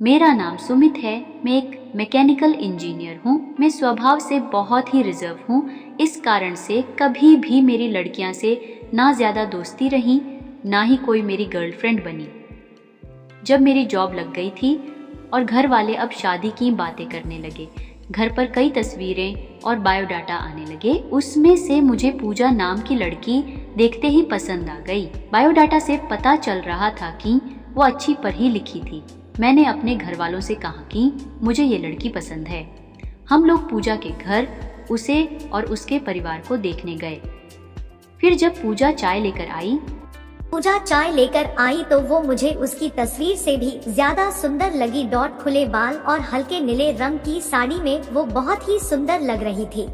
मेरा नाम सुमित है। मैं एक मैकेनिकल इंजीनियर हूँ। मैं स्वभाव से बहुत ही रिजर्व हूँ। इस कारण से कभी भी मेरी लड़कियाँ से ना ज़्यादा दोस्ती रही, ना ही कोई मेरी गर्लफ्रेंड बनी। जब मेरी जॉब लग गई थी और घर वाले अब शादी की बातें करने लगे, घर पर कई तस्वीरें और बायोडाटा आने लगे। उसमें से मुझे पूजा नाम की लड़की देखते ही पसंद आ गई। बायोडाटा से पता चल रहा था कि वो अच्छी पढ़ी लिखी थी। मैंने अपने घर वालों से कहा कि मुझे ये लड़की पसंद है। हम लोग पूजा के घर उसे और उसके परिवार को देखने गए। फिर जब पूजा चाय लेकर आई तो वो मुझे उसकी तस्वीर से भी ज्यादा सुंदर लगी। खुले बाल और हल्के नीले रंग की साड़ी में वो बहुत ही सुंदर लग रही थी।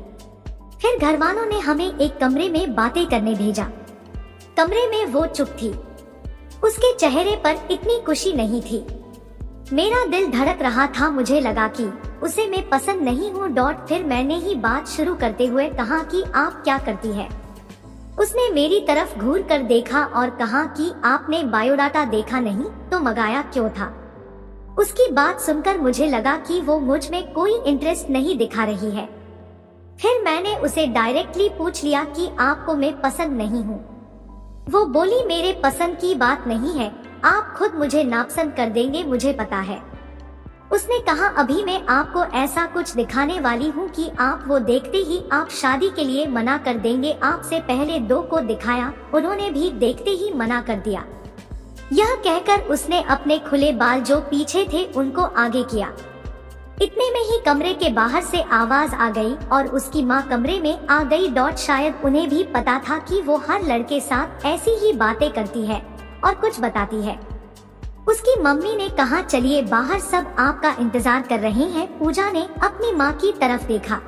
फिर घर वालों ने हमें एक कमरे में बातें करने भेजा। कमरे में वो चुप थी। उसके चेहरे पर इतनी खुशी नहीं थी। मेरा दिल धड़क रहा था। मुझे लगा कि उसे मैं पसंद नहीं हूँ। फिर मैंने ही बात शुरू करते हुए कहा कि आप क्या करती है। उसने मेरी तरफ घूर कर देखा और कहा कि आपने बायोडाटा देखा नहीं तो मंगाया क्यों था। उसकी बात सुनकर मुझे लगा कि वो मुझ में कोई इंटरेस्ट नहीं दिखा रही है। फिर मैंने उसे डायरेक्टली पूछ लिया कि आपको मैं पसंद नहीं हूँ। वो बोली मेरे पसंद की बात नहीं है, आप खुद मुझे नापसंद कर देंगे, मुझे पता है। उसने कहा अभी मैं आपको ऐसा कुछ दिखाने वाली हूँ कि आप वो देखते ही आप शादी के लिए मना कर देंगे। आपसे पहले 2 को दिखाया, उन्होंने भी देखते ही मना कर दिया। यह कहकर उसने अपने खुले बाल जो पीछे थे उनको आगे किया। इतने में ही कमरे के बाहर से आवाज आ गई और उसकी माँ कमरे में आ गई। शायद उन्हें भी पता था कि वो हर लड़के साथ ऐसी ही बातें करती है और कुछ बताती है। उसकी मम्मी ने कहा चलिए बाहर, सब आपका इंतजार कर रहे हैं। पूजा ने अपनी माँ की तरफ देखा।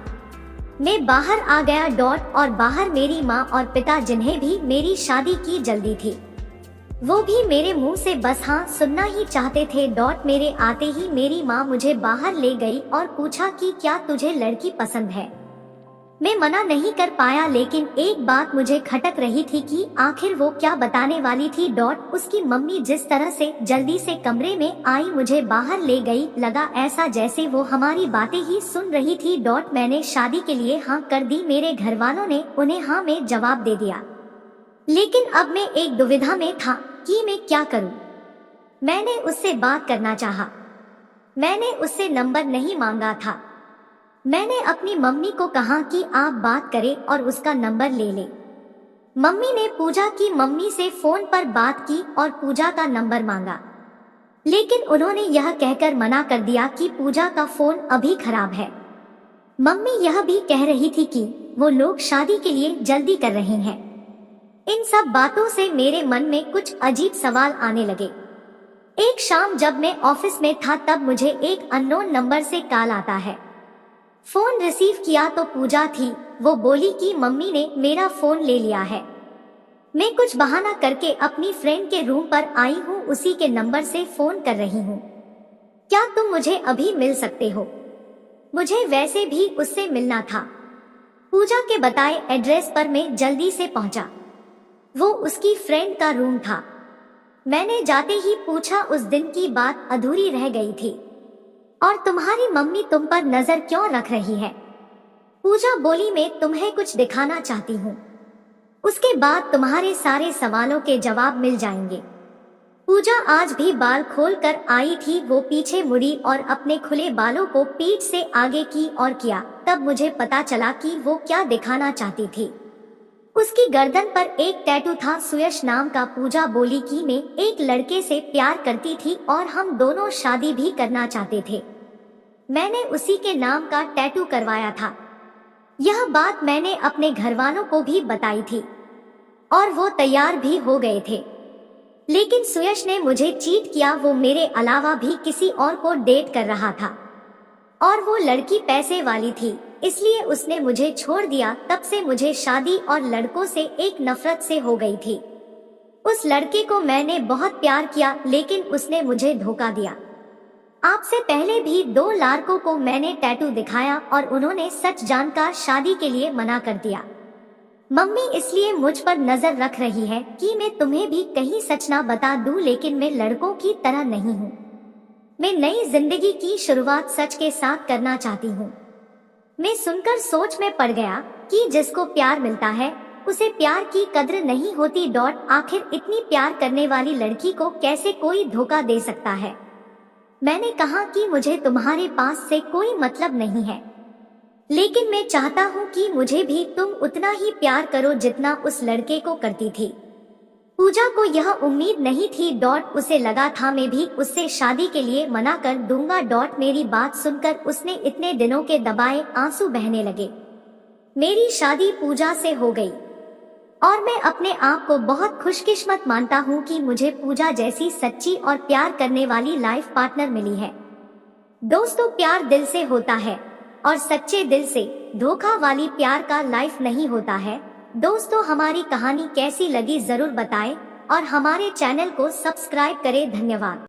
मैं बाहर आ गया। और बाहर मेरी माँ और पिता, जिन्हें भी मेरी शादी की जल्दी थी, वो भी मेरे मुंह से बस हाँ सुनना ही चाहते थे। मेरे आते ही मेरी माँ मुझे बाहर ले गई और पूछा कि क्या तुझे लड़की पसंद है। मैं मना नहीं कर पाया, लेकिन एक बात मुझे खटक रही थी कि आखिर वो क्या बताने वाली थी। उसकी मम्मी जिस तरह से जल्दी से कमरे में आई, मुझे बाहर ले गई, लगा ऐसा जैसे वो हमारी बातें ही सुन रही थी। मैंने शादी के लिए हाँ कर दी। मेरे घर वालों ने उन्हें हाँ में जवाब दे दिया, लेकिन अब मैं एक दुविधा में था कि मैं क्या करूं। मैंने उससे बात करना चाहा। मैंने उससे नंबर नहीं मांगा था। मैंने अपनी मम्मी को कहा कि आप बात करें और उसका नंबर ले लें। मम्मी ने पूजा की मम्मी से फोन पर बात की और पूजा का नंबर मांगा, लेकिन उन्होंने यह कहकर मना कर दिया कि पूजा का फोन अभी खराब है। मम्मी यह भी कह रही थी कि वो लोग शादी के लिए जल्दी कर रहे हैं। इन सब बातों से मेरे मन में कुछ अजीब सवाल आने लगे। एक शाम जब मैं ऑफिस में था, तब मुझे एक अननोन नंबर से कॉल आता है। फोन रिसीव किया तो पूजा थी। वो बोली कि मम्मी ने मेरा फोन ले लिया है। मैं कुछ बहाना करके अपनी फ्रेंड के रूम पर आई हूँ, उसी के नंबर से फोन कर रही हूँ। क्या तुम मुझे अभी मिल सकते हो? मुझे वैसे भी उससे मिलना था। पूजा के बताए एड्रेस पर मैं जल्दी से पहुंचा। वो उसकी फ्रेंड का रूम था। मैंने जाते ही पूछा उस दिन की बात अधूरी रह गई थी और तुम्हारी मम्मी तुम पर नजर क्यों रख रही है? पूजा बोली मैं तुम्हें कुछ दिखाना चाहती हूँ, उसके बाद तुम्हारे सारे सवालों के जवाब मिल जाएंगे। पूजा आज भी बाल खोल कर आई थी। वो पीछे मुड़ी और अपने खुले बालों को पीठ से आगे की ओर किया। तब मुझे पता चला कि वो क्या दिखाना चाहती थी। उसकी गर्दन पर एक टैटू था, सुयश नाम का। पूजा बोली कि मैं एक लड़के से प्यार करती थी और हम दोनों शादी भी करना चाहते थे। मैंने उसी के नाम का टैटू करवाया था। यह बात मैंने अपने घर वालों को भी बताई थी और वो तैयार भी हो गए थे, लेकिन सुयश ने मुझे चीट किया। वो मेरे अलावा भी किसी और को डेट कर रहा था और वो लड़की पैसे वाली थी, इसलिए उसने मुझे छोड़ दिया। तब से मुझे शादी और लड़कों से एक नफरत से हो गई थी। उस लड़के को मैंने बहुत प्यार किया, लेकिन उसने मुझे धोखा दिया। आपसे पहले भी 2 लड़कों को मैंने टैटू दिखाया और उन्होंने सच जानकर शादी के लिए मना कर दिया। मम्मी इसलिए मुझ पर नजर रख रही है कि मैं तुम्हें भी कहीं सच ना बता दूं, लेकिन मैं लड़कों की तरह नहीं हूँ। मैं नई जिंदगी की शुरुआत सच के साथ करना चाहती हूँ। मैं सुनकर सोच में पड़ गया कि जिसको प्यार मिलता है उसे प्यार की कद्र नहीं होती। आखिर इतनी प्यार करने वाली लड़की को कैसे कोई धोखा दे सकता है। मैंने कहा कि मुझे तुम्हारे पास से कोई मतलब नहीं है, लेकिन मैं चाहता हूँ कि मुझे भी तुम उतना ही प्यार करो जितना उस लड़के को करती थी। पूजा को यह उम्मीद नहीं थी। उसे लगा था मैं भी उससे शादी के लिए मना कर दूंगा। मेरी बात सुनकर उसने इतने दिनों के दबाए आंसू बहने लगे। मेरी शादी पूजा से हो गई और मैं अपने आप को बहुत खुशकिस्मत मानता हूँ कि मुझे पूजा जैसी सच्ची और प्यार करने वाली लाइफ पार्टनर मिली है। दोस्तों, प्यार दिल से होता है और सच्चे दिल से, धोखा वाली प्यार का लाइफ नहीं होता है। दोस्तों, हमारी कहानी कैसी लगी जरूर बताएं और हमारे चैनल को सब्सक्राइब करें। धन्यवाद।